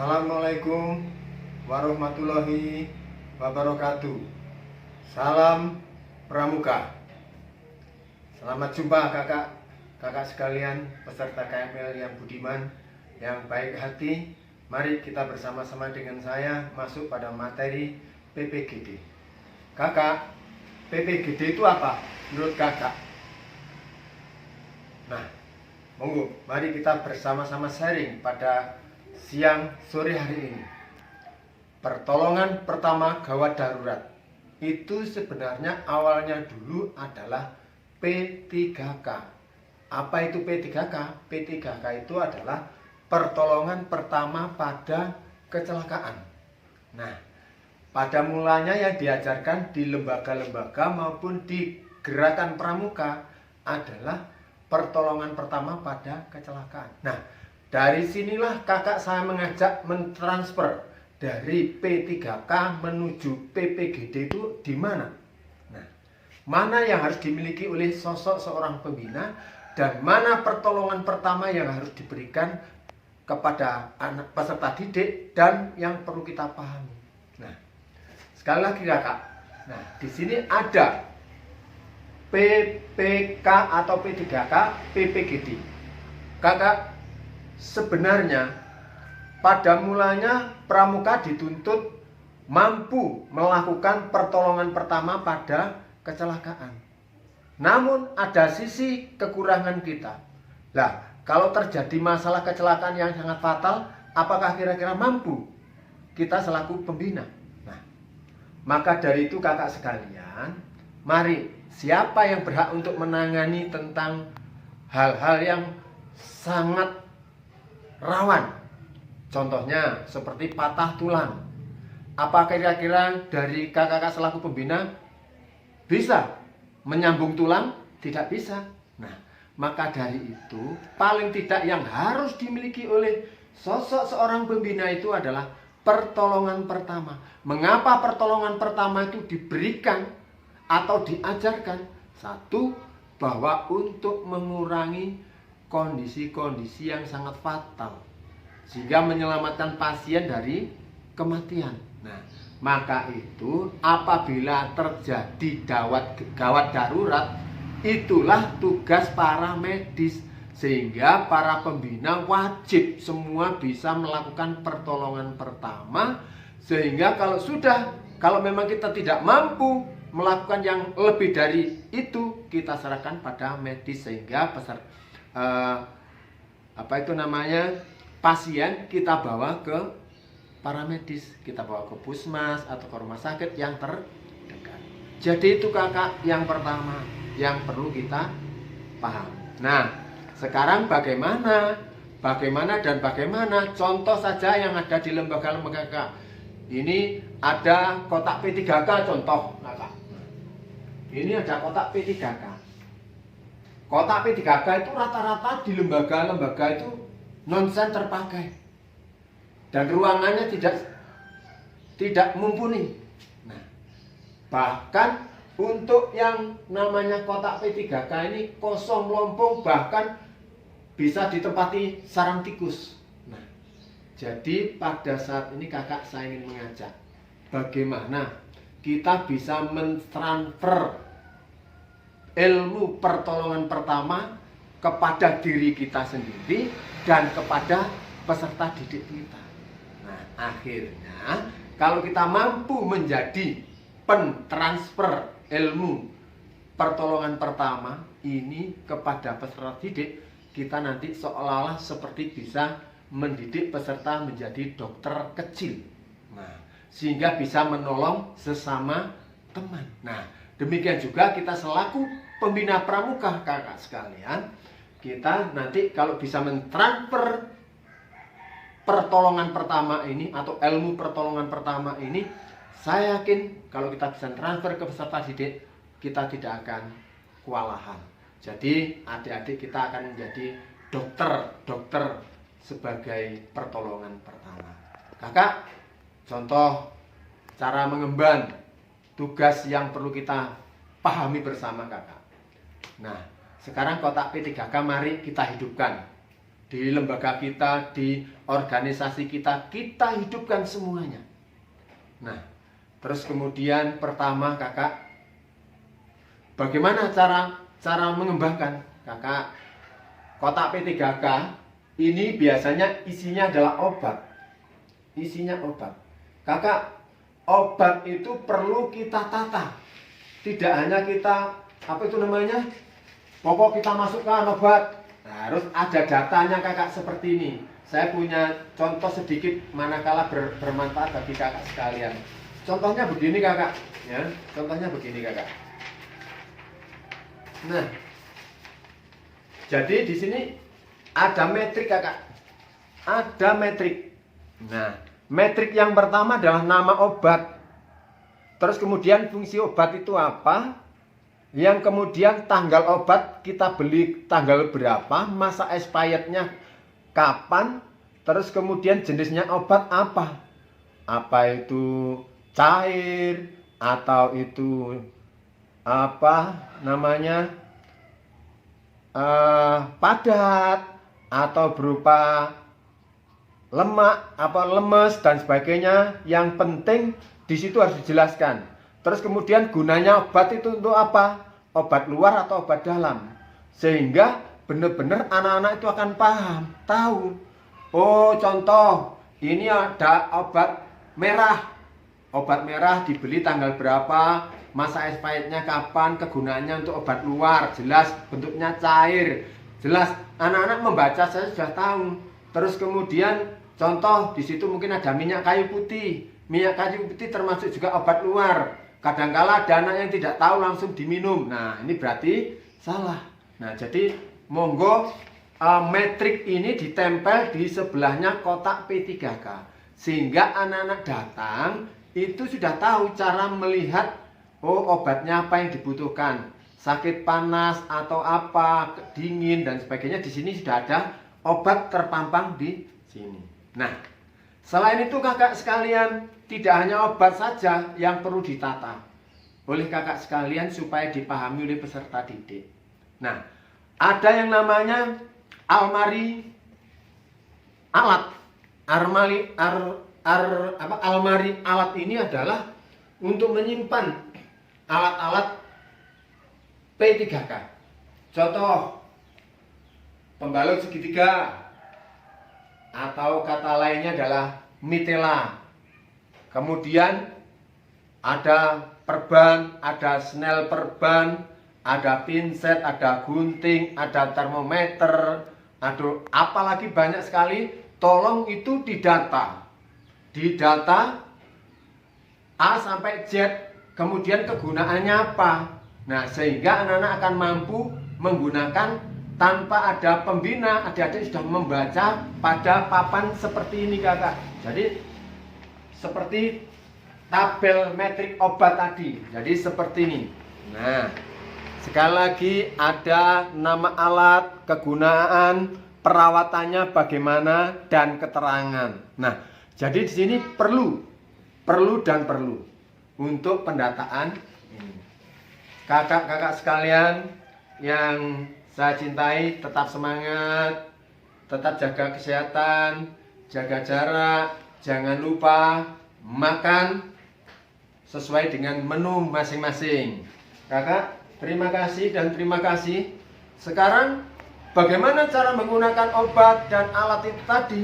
Assalamualaikum warahmatullahi wabarakatuh. Salam Pramuka. Selamat jumpa kakak sekalian, peserta KML yang budiman, yang baik hati. Mari kita bersama-sama dengan saya masuk pada materi PPGD. Kakak, PPGD itu apa menurut kakak? Nah, monggo, mari kita bersama-sama sharing pada siang sore hari ini. Pertolongan pertama gawat darurat itu sebenarnya awalnya dulu adalah P3K. Apa itu P3K? P3K itu adalah pertolongan pertama pada kecelakaan. Nah, pada mulanya yang diajarkan di lembaga-lembaga maupun di gerakan pramuka adalah pertolongan pertama pada kecelakaan. Nah, dari sinilah kakak saya mengajak mentransfer dari P3K menuju PPGD itu di mana? Nah, mana yang harus dimiliki oleh sosok seorang pembina dan mana pertolongan pertama yang harus diberikan kepada anak peserta didik dan yang perlu kita pahami. Nah, sekali lagi kakak. Nah, di sini ada PPK atau P3K, PPGD. Kakak, sebenarnya pada mulanya pramuka dituntut mampu melakukan pertolongan pertama pada kecelakaan. Namun ada sisi kekurangan kita. Lah, kalau terjadi masalah kecelakaan yang sangat fatal, apakah kira-kira mampu kita selaku pembina? Nah, maka dari itu kakak sekalian, mari siapa yang berhak untuk menangani tentang hal-hal yang sangat rawan, contohnya seperti patah tulang. Apa kira-kira dari kakak selaku pembina bisa menyambung tulang? Tidak bisa. Nah, maka dari itu paling tidak yang harus dimiliki oleh sosok seorang pembina itu adalah pertolongan pertama. Mengapa pertolongan pertama itu diberikan atau diajarkan? Satu, bahwa untuk mengurangi kondisi-kondisi yang sangat fatal sehingga menyelamatkan pasien dari kematian. Nah, maka itu apabila terjadi gawat darurat, itulah tugas para medis, sehingga para pembina wajib semua bisa melakukan pertolongan pertama, sehingga kalau memang kita tidak mampu melakukan yang lebih dari itu, kita serahkan pada medis, sehingga pasien kita bawa ke paramedis, kita bawa ke puskesmas atau ke rumah sakit yang terdekat. Jadi itu kakak yang pertama yang perlu kita paham. Nah, sekarang bagaimana contoh saja yang ada di lembaga-lembaga kakak. Ini ada kotak P3K contoh kakak. Ini ada kotak P3K. Kotak P3K itu rata-rata di lembaga-lembaga itu nonsen terpakai dan ruangannya tidak mumpuni. Nah, bahkan untuk yang namanya kotak P3K ini kosong melompong, bahkan bisa ditempati sarang tikus. Nah, jadi pada saat ini kakak saya ingin mengajak bagaimana kita bisa mentransfer ilmu pertolongan pertama kepada diri kita sendiri dan kepada peserta didik kita. Nah, akhirnya kalau kita mampu menjadi pentransfer ilmu pertolongan pertama ini kepada peserta didik, kita nanti seolah-olah seperti bisa mendidik peserta menjadi dokter kecil. Nah, sehingga bisa menolong sesama teman. Nah, demikian juga kita selaku pembina pramuka kakak sekalian, kita nanti kalau bisa mentransfer pertolongan pertama ini atau ilmu pertolongan pertama ini, saya yakin kalau kita bisa transfer ke peserta didik, kita tidak akan kewalahan. Jadi adik-adik kita akan menjadi dokter sebagai pertolongan pertama. Kakak, contoh cara mengemban tugas yang perlu kita pahami bersama kakak. Nah, sekarang kotak P3K mari kita hidupkan. di lembaga kita, di organisasi kita, kita hidupkan semuanya. Nah, terus kemudian pertama kakak, bagaimana cara mengembangkan kakak? Kotak P3K ini biasanya isinya adalah obat. Isinya obat. Kakak, obat itu perlu kita tata. Tidak hanya kita, apa itu namanya? Pokok kita masukkan obat. Nah, harus ada datanya kakak seperti ini. Saya punya contoh sedikit manakala bermanfaat bagi kakak sekalian. Contohnya begini kakak, ya. Contohnya begini kakak. Nah, jadi di sini ada metrik kakak. Ada metrik. Nah, metrik yang pertama adalah nama obat. Terus kemudian fungsi obat itu apa? Yang kemudian tanggal obat kita beli tanggal berapa, masa expirednya kapan, terus kemudian jenisnya obat apa. Apa itu cair atau itu apa namanya padat atau berupa lemak apa lemes dan sebagainya. Yang penting di situ harus dijelaskan. Terus kemudian gunanya obat itu untuk apa? Obat luar atau obat dalam. Sehingga benar-benar anak-anak itu akan paham, tahu. Oh, contoh, ini ada obat merah. Obat merah dibeli tanggal berapa, masa expirednya kapan, kegunaannya untuk obat luar, jelas bentuknya cair. Jelas anak-anak membaca saya sudah tahu. Terus kemudian contoh di situ mungkin ada minyak kayu putih. Minyak kayu putih termasuk juga obat luar. Kadangkala ada anak yang tidak tahu langsung diminum. Nah, ini berarti salah. Nah, jadi monggo metrik ini ditempel di sebelahnya kotak P3K. Sehingga anak-anak datang itu sudah tahu cara melihat, oh obatnya apa yang dibutuhkan. Sakit panas atau apa, dingin dan sebagainya, di sini sudah ada obat terpampang di sini. Nah, selain itu kakak sekalian, tidak hanya obat saja yang perlu ditata oleh kakak sekalian supaya dipahami oleh peserta didik. Nah, ada yang namanya almari alat. Almari alat ini adalah untuk menyimpan alat-alat P3K. Contoh, pembalut segitiga atau kata lainnya adalah mitela. Kemudian ada perban, ada snel perban, ada pinset, ada gunting, ada termometer, aduh, apalagi banyak sekali. Tolong itu didata. Didata A sampai Z, kemudian kegunaannya apa. Nah, sehingga anak-anak akan mampu menggunakan tanpa ada pembina. Adik-adik sudah membaca pada papan seperti ini kakak. Jadi seperti tabel metrik obat tadi. Jadi seperti ini. Nah, sekali lagi ada nama alat, kegunaan, perawatannya bagaimana, dan keterangan. Nah, jadi di sini perlu untuk pendataan ini. Kakak-kakak sekalian yang saya cintai, tetap semangat, tetap jaga kesehatan, jaga jarak, jangan lupa makan sesuai dengan menu masing-masing. Kakak, terima kasih dan terima kasih. Sekarang bagaimana cara menggunakan obat dan alat itu tadi?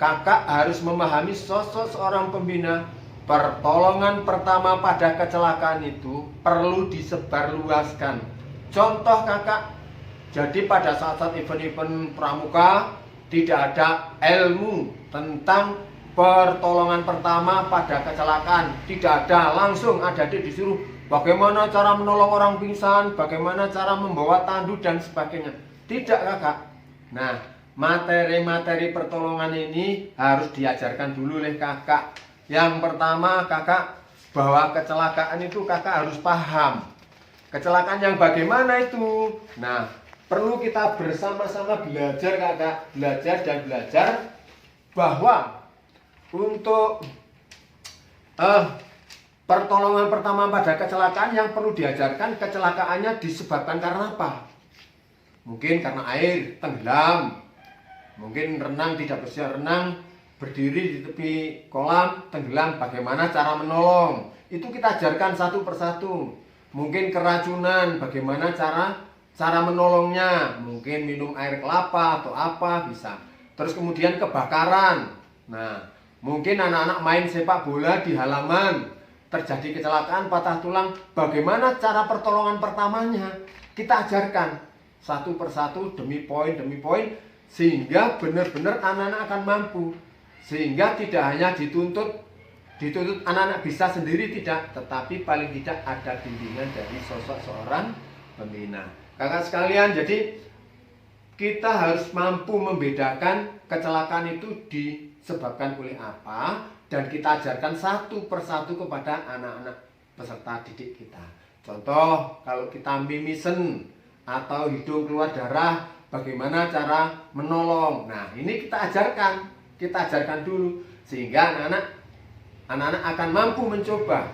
Kakak harus memahami sosok seorang pembina. Pertolongan pertama pada kecelakaan itu perlu disebarluaskan. Contoh kakak, jadi pada saat-saat event-event pramuka tidak ada ilmu tentang pertolongan pertama pada kecelakaan. Tidak ada, langsung adik-adik disuruh bagaimana cara menolong orang pingsan, bagaimana cara membawa tandu dan sebagainya. Tidak kakak. Nah, materi-materi pertolongan ini harus diajarkan dulu oleh kakak. Yang pertama kakak, bahwa kecelakaan itu kakak harus paham. Kecelakaan yang bagaimana itu? Nah, perlu kita bersama-sama belajar kakak. Belajar dan belajar bahwa untuk pertolongan pertama pada kecelakaan yang perlu diajarkan, kecelakaannya disebabkan karena apa? Mungkin karena air tenggelam, Mungkin renang tidak bisa renang, berdiri di tepi kolam, tenggelam, bagaimana cara menolong. Itu kita ajarkan satu persatu. Mungkin keracunan, bagaimana cara menolongnya. Mungkin minum air kelapa atau apa bisa. Terus kemudian kebakaran. Nah, mungkin anak-anak main sepak bola di halaman, terjadi kecelakaan, patah tulang, bagaimana cara pertolongan pertamanya. Kita ajarkan satu persatu demi poin, sehingga benar-benar anak-anak akan mampu. Sehingga tidak hanya dituntut anak-anak bisa sendiri, tidak, tetapi paling tidak ada bimbingan dari sosok seorang pembina. Kakak sekalian, jadi kita harus mampu membedakan kecelakaan itu disebabkan oleh apa, dan kita ajarkan satu persatu kepada anak-anak peserta didik kita. Contoh, kalau kita mimisen atau hidung keluar darah, bagaimana cara menolong. Nah, ini kita ajarkan dulu, sehingga anak-anak akan mampu mencoba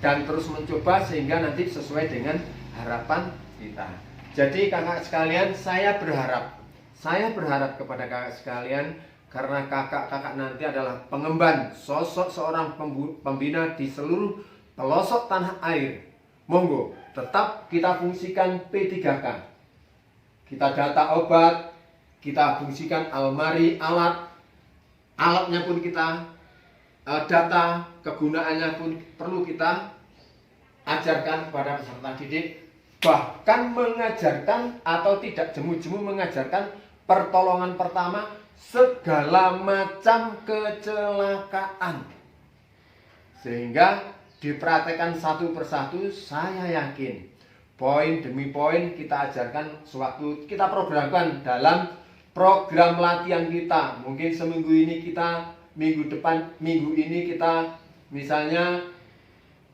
dan terus mencoba, sehingga nanti sesuai dengan harapan kita. Jadi kakak sekalian, saya berharap kepada kakak sekalian, karena kakak-kakak nanti adalah pengemban sosok seorang pembina di seluruh pelosok tanah air. Monggo, tetap kita fungsikan P3K. Kita data obat, kita fungsikan almari alatnya pun kita data, kegunaannya pun perlu kita ajarkan kepada peserta didik. Bahkan mengajarkan atau tidak jemu-jemu mengajarkan pertolongan pertama segala macam kecelakaan, sehingga dipraktekkan satu persatu. Saya yakin poin demi poin kita ajarkan sewaktu kita programkan dalam program latihan kita. Mungkin seminggu ini kita, minggu ini kita misalnya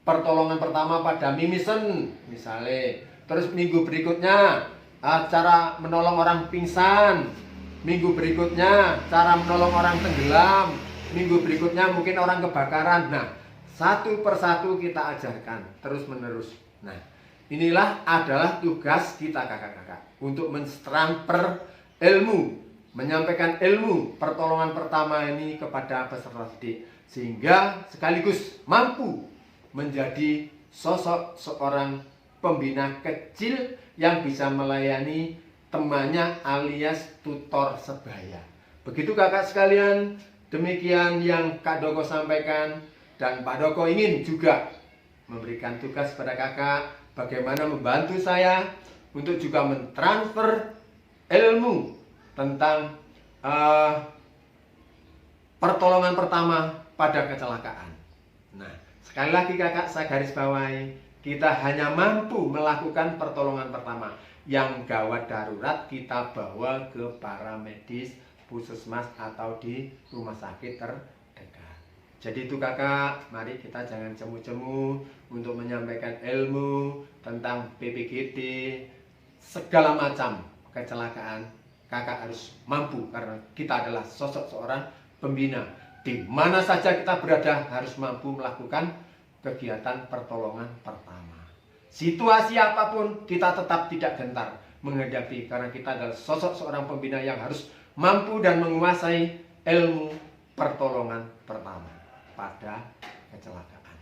pertolongan pertama pada mimisen misalnya. Terus minggu berikutnya cara menolong orang pingsan. Minggu berikutnya cara menolong orang tenggelam. Minggu berikutnya mungkin orang kebakaran. Nah, satu persatu kita ajarkan terus menerus. Nah, inilah adalah tugas kita kakak-kakak, untuk mentransfer ilmu, menyampaikan ilmu pertolongan pertama ini kepada peserta didik, sehingga sekaligus mampu menjadi sosok seorang pembina kecil yang bisa melayani temannya alias tutor sebaya. Begitu kakak sekalian, demikian yang Kak Doko sampaikan. Dan Pak Doko ingin juga memberikan tugas pada kakak, bagaimana membantu saya untuk juga mentransfer ilmu tentang pertolongan pertama pada kecelakaan. Nah, sekali lagi kakak, saya garis bawahi, kita hanya mampu melakukan pertolongan pertama. Yang gawat darurat kita bawa ke paramedis, puskesmas atau di rumah sakit terdekat. Jadi itu kakak, mari kita jangan jemu-jemu untuk menyampaikan ilmu tentang PPGD, segala macam kecelakaan. Kakak harus mampu, karena kita adalah sosok seorang pembina. Di mana saja kita berada harus mampu melakukan kegiatan pertolongan pertama. Situasi apapun kita tetap tidak gentar menghadapi, karena kita adalah sosok seorang pembina yang harus mampu dan menguasai ilmu pertolongan pertama pada kecelakaan.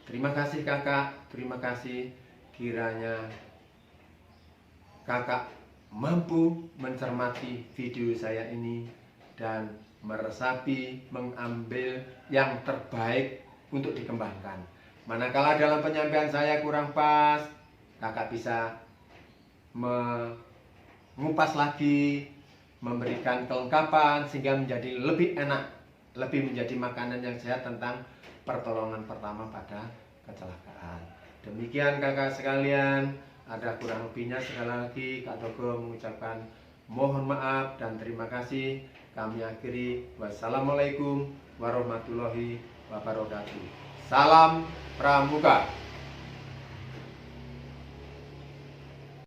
Terima kasih kakak, terima kasih. Kiranya kakak mampu mencermati video saya ini dan meresapi, mengambil yang terbaik untuk dikembangkan. Manakala dalam penyampaian saya kurang pas, kakak bisa mengupas lagi, memberikan kelengkapan sehingga menjadi lebih enak, lebih menjadi makanan yang sehat tentang pertolongan pertama pada kecelakaan. Demikian kakak sekalian, ada kurang lebihnya sekali lagi Kak Doko mengucapkan mohon maaf dan terima kasih. Kami akhiri, wassalamualaikum warahmatullahi wabarakatuh. Salam Pramuka.